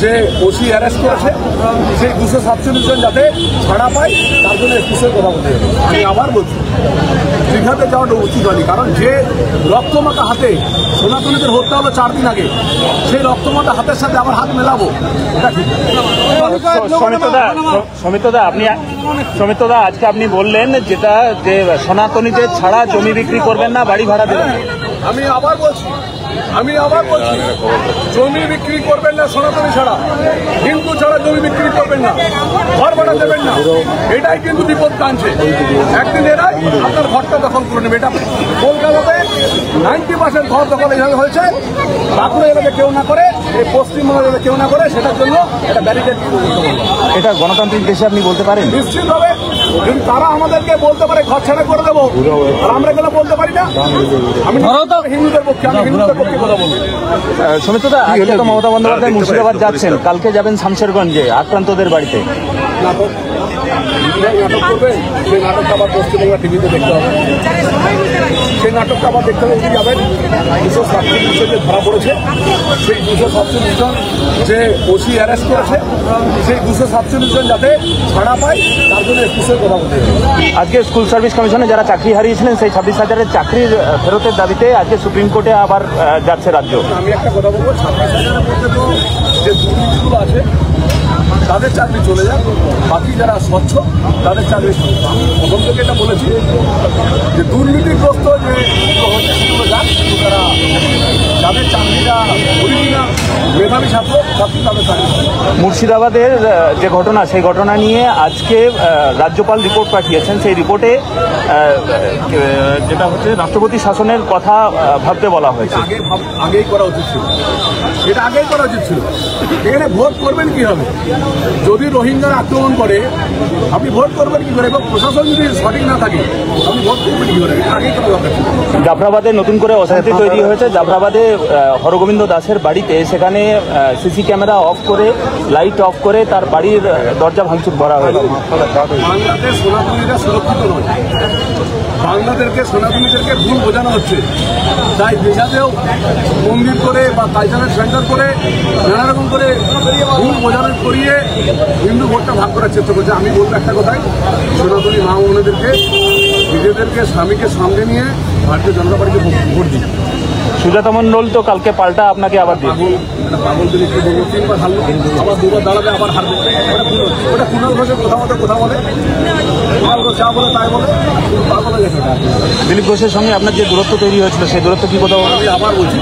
যে OC arrest করেছে সেই 247 জন যাতে ছাড়া পায় তার জন্য একুশের কথা বলতে হবে। আমি আবার বলছি দীঘাতে যাওয়াটা উচিত হয়নি, কারণ যে রক্তমাখা হাতে সনাতনীদের হত্যা হলো 4 দিন আগে, সেই রক্তমাখা হাতের সাথে আবার হাত মেলাবো এটা ঠিক। সমিতদা আজকে আপনি বললেন যেটা যে সনাতনীদের ছাড়া জমি বিক্রি করবেন না, বাড়ি ভাড়া দেবেন। আমি আবার বলছি জমি বিক্রি করবেন না, সনাতনী ছাড়া হিন্দু ছাড়া জমি বিক্রি করবেন না, ঘর ভাড়া দেবেন না। এটাই কিন্তু বিপদ টানছে। একদিন এরাই আপনার ঘরটা দখল করে নেবে। এটা কলকাতাতে 90% ঘর দখল এইভাবে হয়েছে। বাঁকুড়া এলাকায় কেউ না করে, এই পশ্চিমবঙ্গে যাতে কেউ না করে, সেটার জন্য এটা ব্যারিকেড এটা গণতান্ত্রিক দেশে আপনি বলতে পারেন নিশ্চিতভাবে। যদি তারা আমাদেরকে বলতে পারে ঘর ছাড়া করে দেবো, আর আমরা কেন বলতে পারি না? আমি হিন্দুদের পক্ষে, আমি হিন্দুদের পক্ষে কথা বলবো। সমিতদা আজকে তো মমতা বন্দ্যোপাধ্যায় মুর্শিদাবাদ যাচ্ছেন, কালকে যাবেন শামশেরগঞ্জে আক্রান্তদের বাড়িতে। নাটক করবেন, সেই নাটকটা আবার পশ্চিমবঙ্গের টিভিতে দেখতে হবে। সেই নাটকটা আবার দেখতে হবে। উনি যাবেন 247 জন যে ধরা পড়েছে, সেই 247 জন যে ওসি অ্যারেস্ট করেছে সেই 247 জন যাতে ছাড়া পায় তার জন্য একুশের কথা বলতে হবে। আজকে স্কুল সার্ভিস কমিশনে যারা চাকরি হারিয়েছিলেন সেই 26,000-এর চাকরির ফেরতের দাবিতে আজকে সুপ্রিম কোর্টে আবার যাচ্ছে রাজ্য। আমি একটা কথা বলবো, 26,000-এর মধ্যে তো যে দুর্নীতিগুলো আছে তাদের চাকরি চলে যাক, বাকি যারা স্বচ্ছ তাদের চাকরি চলে। আমি প্রথম থেকে এটা বলেছি যে দুর্নীতিগ্রস্ত যে হচ্ছে সেগুলো যাক, কিন্তু তারা যাদের চাকরিটা অরিজিনাল মেধাবী ছাত্র তাদের চাকরি। মুর্শিদাবাদের যে ঘটনা, সেই ঘটনা নিয়ে আজকে রাজ্যপাল রিপোর্ট পাঠিয়েছেন। সেই রিপোর্টে যেটা হচ্ছে রাষ্ট্রপতি শাসনের কথা ভাবতে বলা হয়েছে। আগেই করা উচিত ছিল, এটা আগেই করা উচিত ছিল। এখানে ভোট করবেন কি হবে? যদি রোহিঙ্গার আক্রমণ করে আপনি ভোট করবেন কি করে? এবং প্রশাসন যদি সঠিক না থাকে আপনি ভোট করবেন কি করে? আগেই করা দরকার ছিল। জাফরাবাদে নতুন করে অশান্তি তৈরি হয়েছে। জাফরাবাদে হরগোবিন্দ দাসের বাড়িতে সেখানে সিসি ক্যামেরা অফ করে, লাইট অফ করে তার বাড়ির দরজা ভাঙচুর করা হয়েছে। বাংলাদেশ সনাতনীরা সুরক্ষিত নয়, বাংলাদেশকে সনাতনীদেরকে ভুল বোঝানো হচ্ছে। তাই দেশাতেও মন্দির করে বা কালচারাল সেন্টার করে নানা রকম করে ভুল বোঝানো করিয়ে হিন্দু ভোটটা ভাগ করার চেষ্টা করছে। আমি বলবো একটা কথাই, সনাতনী মা বোনেদেরকে নিজেদেরকে স্বামীকে সঙ্গে নিয়ে ভারতীয় জনতা পার্টিকে ভোট দিন। সুজাতা মণ্ডল তো কালকে পাল্টা আপনাকে আবার দিন। পাগল দিলে কি বলবো, 3 বার হারলো, আবার 2 বার দাঁড়াবে, আবার হারবে। ওটা কুণাল ঘোষের কথা মতো কথা বলে, কুণাল ঘোষ যা বলে তাই বলে, পাগল হয়ে গেছে। দিলীপ ঘোষের সঙ্গে আপনার যে দূরত্ব তৈরি হয়েছিল সেই দূরত্ব কি কথা বলে? আমি আবার বলছি,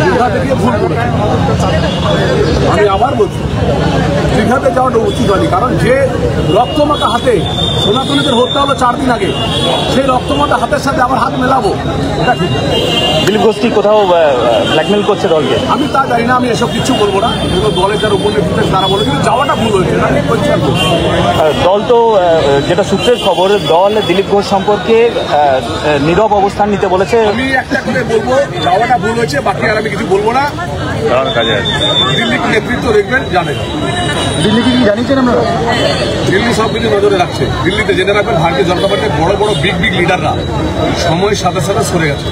দীঘাতে গিয়ে ভুল করেছে। আমি আবার বলছি দীঘাতে যাওয়াটা উচিত হয়নি, কারণ যে রক্তমাখা হাতে সনাতনীদের হত্যা হলো 4 দিন আগে, সেই রক্তমাখা হাতের সাথে আবার হাত মেলাবো এটা ঠিক। দিলীপ ঘোষ কি কোথাও ব্ল্যাকমেল করছে দলকে? আমি তা জানি না, আমি এসব কিছু বলবো না। দলের যার উপর নেতৃত্বে তারা বলে, কিন্তু যাওয়াটা ভুল হয়েছে। দল তো যেটা সূত্রের খবর, দল দিলীপ ঘোষ সম্পর্কে নীরব অবস্থান নিতে বলেছে। আমি একটা করে বলবো, যাওয়াটা ভুল হয়েছে, বাকি আর আমি কিছু বলবো না। দিল্লি নেতৃত্ব দেখবেন, জানেন দিল্লিকে কি জানিয়েছেন আপনারা? দিল্লি সব কিছু নজরে রাখছে। দিল্লিতে জেনে রাখবেন, ভারতীয় জনতা পার্টির বড় বড় বিগ লিডাররা সময়ের সাথে সাথে সরে গেছে।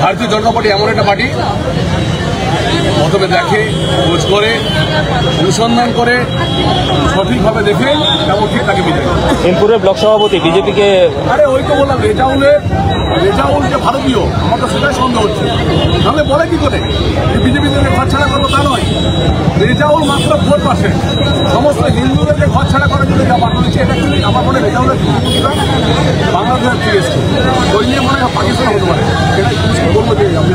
ভারতীয় জনতা পার্টি এমন একটা পার্টি, প্রথমে দেখে, খোঁজ করে, অনুসন্ধান করে, সঠিকভাবে দেখে তেমন ঠিক তাকে বিজয়। বিনপুরের ব্লক সভাপতি বিজেপিকে, আরে ওই তো বললাম, রেজাউল যে ভারতীয়, আমার তো সেটাই সন্দেহ হচ্ছে। তাহলে বলে কি করে বিজেপি থেকে ঘর ছাড়া করবো? তা নয়, রেজাউল মাত্র 4%। সমস্ত হিন্দুদেরকে ঘর ছাড়া করার জন্য যা বানানো হচ্ছে, এটা কিন্তু আমার মনে রেজাউলের বাংলাদেশের থেকে এসছে। ওই নিয়ে মনে হয় পাকিস্তান হতে পারে। সেটা বলবো যে আমি